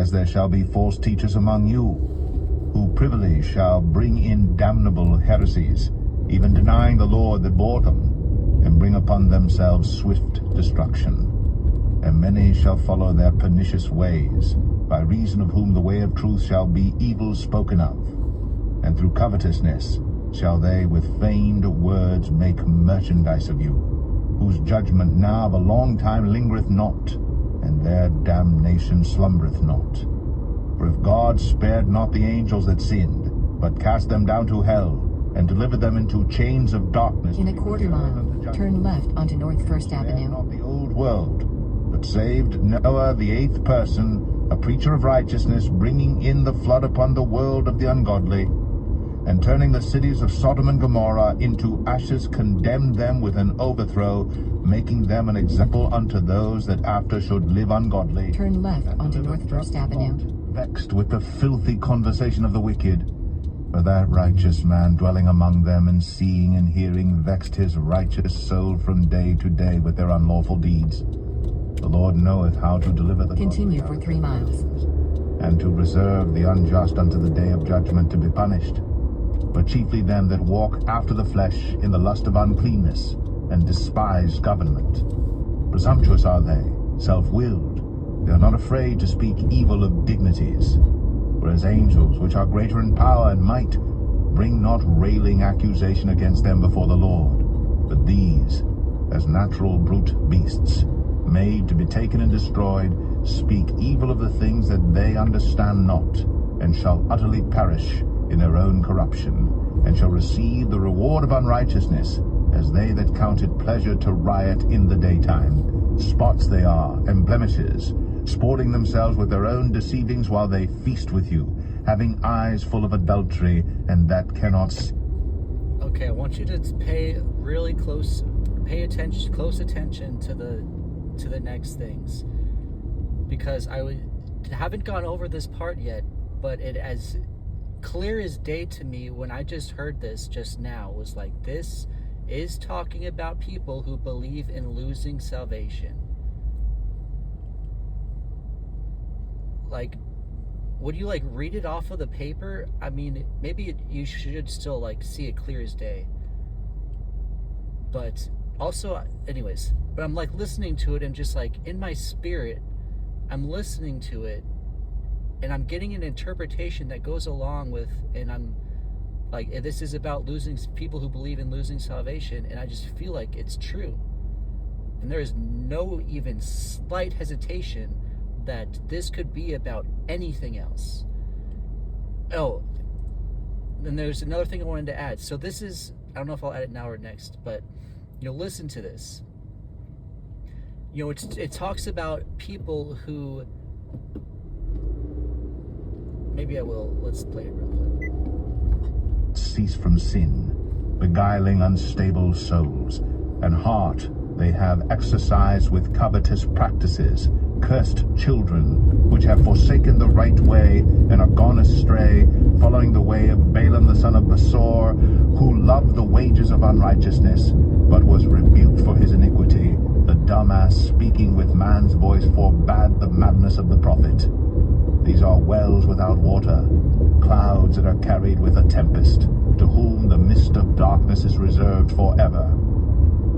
Likewise there shall be false teachers among you, who privily shall bring in damnable heresies, even denying the Lord that bought them, and bring upon themselves swift destruction. And many shall follow their pernicious ways, by reason of whom the way of truth shall be evil spoken of. And through covetousness shall they with feigned words make merchandise of you, whose judgment now of a long time lingereth not, and their damnation slumbereth not. For if God spared not the angels that sinned, but cast them down to hell, and delivered them into chains of darkness... In a quarter mile, turn left onto North First Avenue. ...not the old world, but saved Noah the eighth person, a preacher of righteousness, bringing in the flood upon the world of the ungodly, and turning the cities of Sodom and Gomorrah into ashes, condemned them with an overthrow, making them an example unto those that after should live ungodly. Turn left onto North First Avenue. Vexed with the filthy conversation of the wicked, for that righteous man dwelling among them, and seeing and hearing, vexed his righteous soul from day to day with their unlawful deeds. The Lord knoweth how to deliver the... Continue for 3 miles. And to reserve the unjust unto the day of judgment to be punished, but chiefly them that walk after the flesh in the lust of uncleanness, and despise government. Presumptuous are they, self-willed. They are not afraid to speak evil of dignities. Whereas angels, which are greater in power and might, bring not railing accusation against them before the Lord. But these, as natural brute beasts, made to be taken and destroyed, speak evil of the things that they understand not, and shall utterly perish in their own corruption, and shall receive the reward of unrighteousness, as they that count it pleasure to riot in the daytime. Spots they are, and blemishes, sporting themselves with their own deceivings while they feast with you, having eyes full of adultery, and that cannot see. Okay, I want you to pay close attention to the next things, because I haven't gone over this part yet, but it as clear as day to me when I just heard this just now was like, this is talking about people who believe in losing salvation. Like, would you read it off of the paper? I mean, maybe you should still see it clear as day. But also, anyways, but I'm listening to it, and just in my spirit, I'm listening to it, and I'm getting an interpretation that goes along with, and I'm this is about losing, people who believe in losing salvation, and I just feel like it's true. And there is no even slight hesitation that this could be about anything else. Oh, then there's another thing I wanted to add. So this is, I don't know if I'll add it now or next, but listen to this. It talks about people who, maybe I will, let's play it real quick. Cease from sin, beguiling unstable souls, and heart they have exercised with covetous practices, cursed children, which have forsaken the right way, and are gone astray, following the way of Balaam the son of Besor, who loved the wages of unrighteousness, but was rebuked for his iniquity. The dumb ass, speaking with man's voice, forbade the madness of the prophet. These are wells without water, clouds that are carried with a tempest, to whom the mist of darkness is reserved forever.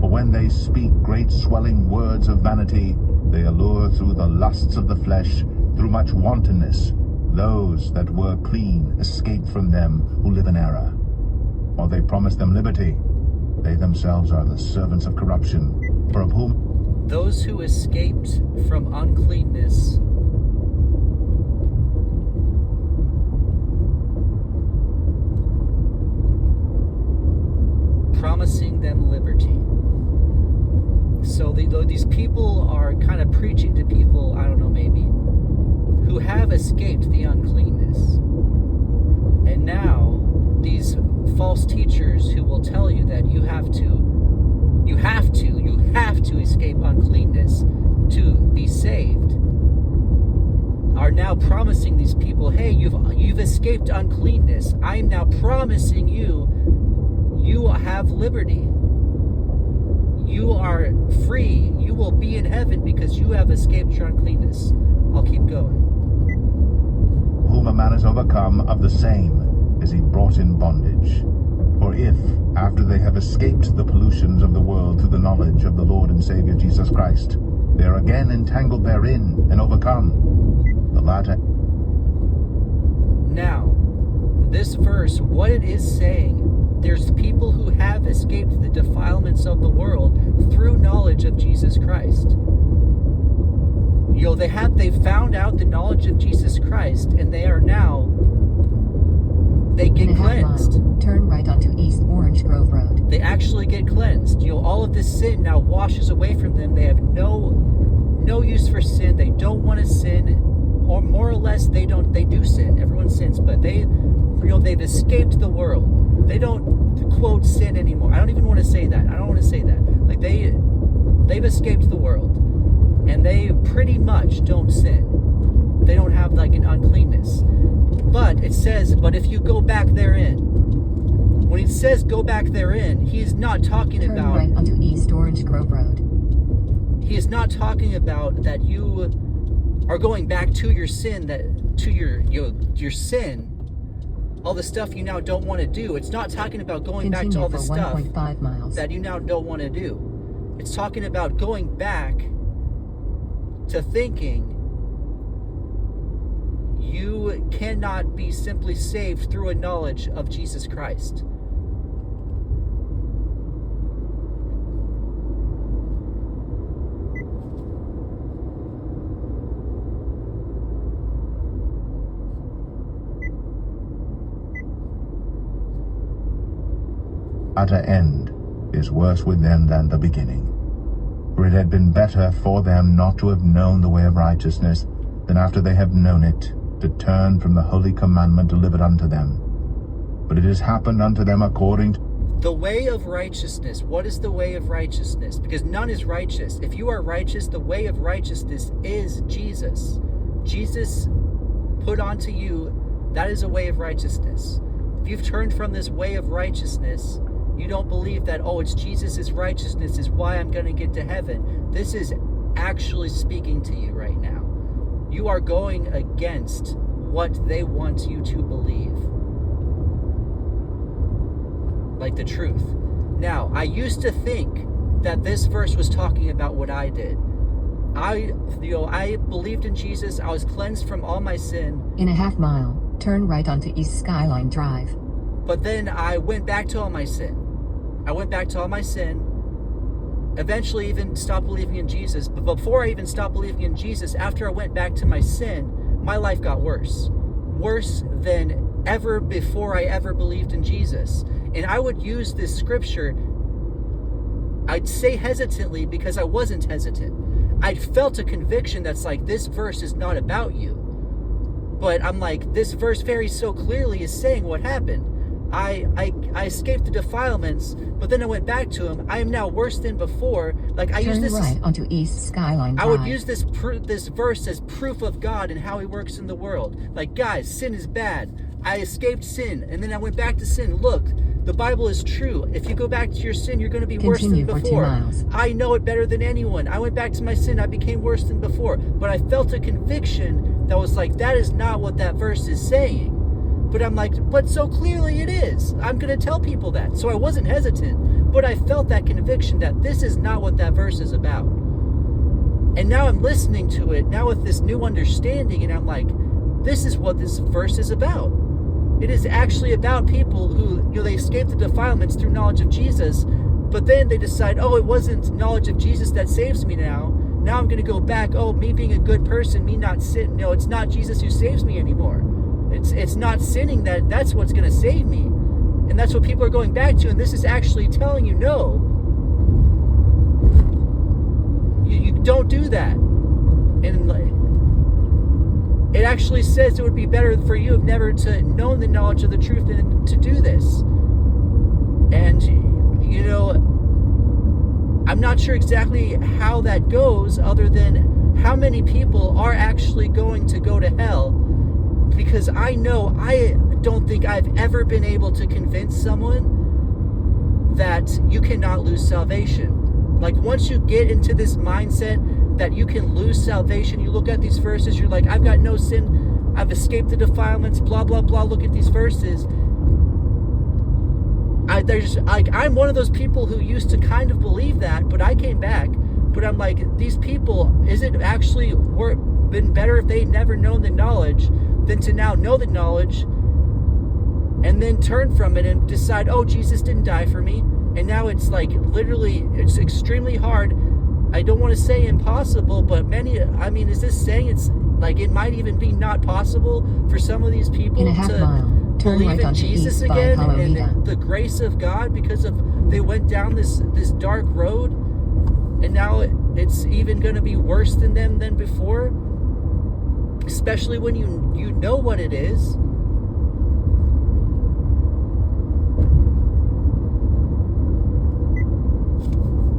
For when they speak great swelling words of vanity, they allure through the lusts of the flesh, through much wantonness, those that were clean escape from them who live in error. Or they promise them liberty, they themselves are the servants of corruption, for of whom... Those who escaped from uncleanness promising them liberty. So these people are kind of preaching to people, I don't know, maybe, who have escaped the uncleanness. And now these false teachers who will tell you that you have to escape uncleanness to be saved, are now promising these people, hey, you've escaped uncleanness. I'm now promising you have liberty. You are free. You will be in heaven because you have escaped your uncleanness. I'll keep going. is overcome, of the same is he brought in bondage. For if, after they have escaped the pollutions of the world through the knowledge of the Lord and Savior Jesus Christ, they are again entangled therein and overcome, the latter... Now, this verse, what it is saying, there's people who have escaped the defilements of the world through knowledge of Jesus Christ. They found out the knowledge of Jesus Christ, and they are now, they get cleansed. Turn right onto East Orange Grove Road. They actually get cleansed. All of this sin now washes away from them. They have no use for sin. They don't want to sin, or more or less they do sin. Everyone sins, but they've escaped the world. They don't quote sin anymore. I don't even want to say that. I don't want to say that. Like they've escaped the world, and they pretty much don't sin. They don't have like an uncleanness. But it says, but if you go back therein, when it says go back therein, he's not talking Turn about right onto East Orange Grove Road. He is not talking about that you are going back to your sin, your sin, all the stuff you now don't want to do. It's not talking about going back to all the stuff 1.5 miles. that you now don't want to do. It's talking about going back to thinking you cannot be simply saved through a knowledge of Jesus Christ. Utter end is worse with them than the beginning. For it had been better for them not to have known the way of righteousness, than after they have known it, to turn from the holy commandment delivered unto them. But it has happened unto them according to the way of righteousness. What is the way of righteousness? Because none is righteous. If you are righteous, the way of righteousness is Jesus. Jesus put onto you, that is a way of righteousness. If you've turned from this way of righteousness, you don't believe that, it's Jesus' righteousness is why I'm going to get to heaven. This is actually speaking to you right now. You are going against what they want you to believe. Like the truth. Now, I used to think that this verse was talking about what I did. I believed in Jesus. I was cleansed from all my sin. In a half mile, turn right onto East Skyline Drive. But then I went back to all my sin. Eventually even stopped believing in Jesus. But before I even stopped believing in Jesus, after I went back to my sin, my life got worse. Worse than ever before I ever believed in Jesus. And I would use this scripture, I'd say hesitantly because I wasn't hesitant. I'd felt a conviction that's like, this verse is not about you. But I'm like, this verse very so clearly is saying what happened. I escaped the defilements, but then I went back to him. I am now worse than before. Like I use this right onto East Skyline Drive. I would use this verse as proof of God and how he works in the world. Like, guys, sin is bad. I escaped sin, and then I went back to sin. Look, the Bible is true. If you go back to your sin, you're going to be worse than before. 2 miles. I know it better than anyone. I went back to my sin. I became worse than before. But I felt a conviction that was like, that is not what that verse is saying. But I'm like, but so clearly it is. I'm going to tell people that. So I wasn't hesitant. But I felt that conviction that this is not what that verse is about. And now I'm listening to it, now with this new understanding, and I'm like, this is what this verse is about. It is actually about people who, they escape the defilements through knowledge of Jesus, but then they decide, it wasn't knowledge of Jesus that saves me now. Now I'm going to go back, me being a good person, me not sin. No, it's not Jesus who saves me anymore. It's not sinning that's what's going to save me. And that's what people are going back to, and this is actually telling you, no. You don't do that. And it actually says it would be better for you if never to known the knowledge of the truth than to do this. And, I'm not sure exactly how that goes, other than how many people are actually going to go to hell. Because I don't think I've ever been able to convince someone that you cannot lose salvation. Like, once you get into this mindset that you can lose salvation, you look at these verses, you're like, I've got no sin, I've escape the defilements, blah, blah, blah. Look at these verses. I'm one of those people who used to kind of believe that, but I came back. But I'm like, these people, is it actually been better if they'd never known the knowledge than to now know the knowledge and then turn from it and decide, oh, Jesus didn't die for me. And now it's like, literally, it's extremely hard. I don't want to say impossible, but is this saying it's like it might even be not possible for some of these people In a half mile, turn believe right in onto Jesus East by again Palomita. and the grace of God because they went down this dark road, and now it's even going to be worse than them than before, especially when you know what it is.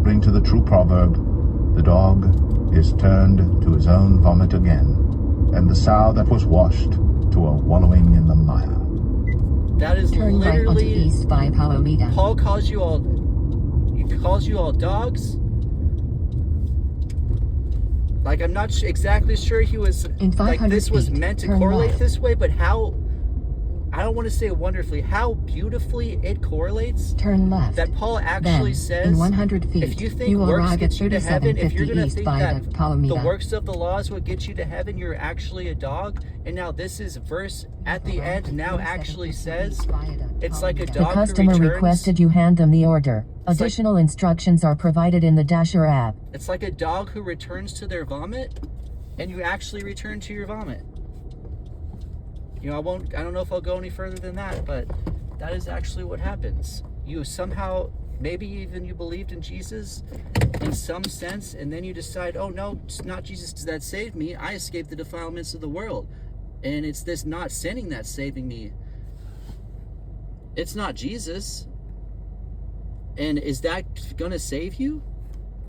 Bring to the true proverb, the dog is turned to his own vomit again, and the sow that was washed to a wallowing in the mire. That is Turn right onto literally, East by Palomita. Paul calls you all dogs. Like, I'm not exactly sure he was, In like, 500 this was feet, meant to turn correlate left. this way, but how, I don't want to say wonderfully, how beautifully it correlates, Turn left. that Paul actually Then, says, in 100 feet, if you think you will works arrive at get you to heaven, if you're 3750 going to East think by that the the Palomita. works of the law is what gets you to heaven, you're actually a dog. And now this is verse at the end now actually says, it's like a The dog who customer returns. requested you hand them the order. It's like- Additional instructions are provided in the Dasher app. It's like a dog who returns to their vomit, and you actually return to your vomit. I don't know if I'll go any further than that, but that is actually what happens. You somehow, maybe even you believed in Jesus in some sense, and then you decide, oh no, it's not Jesus that saved me. I escaped the defilements of the world. And it's this not sinning that's saving me. It's not Jesus. And is that gonna save you?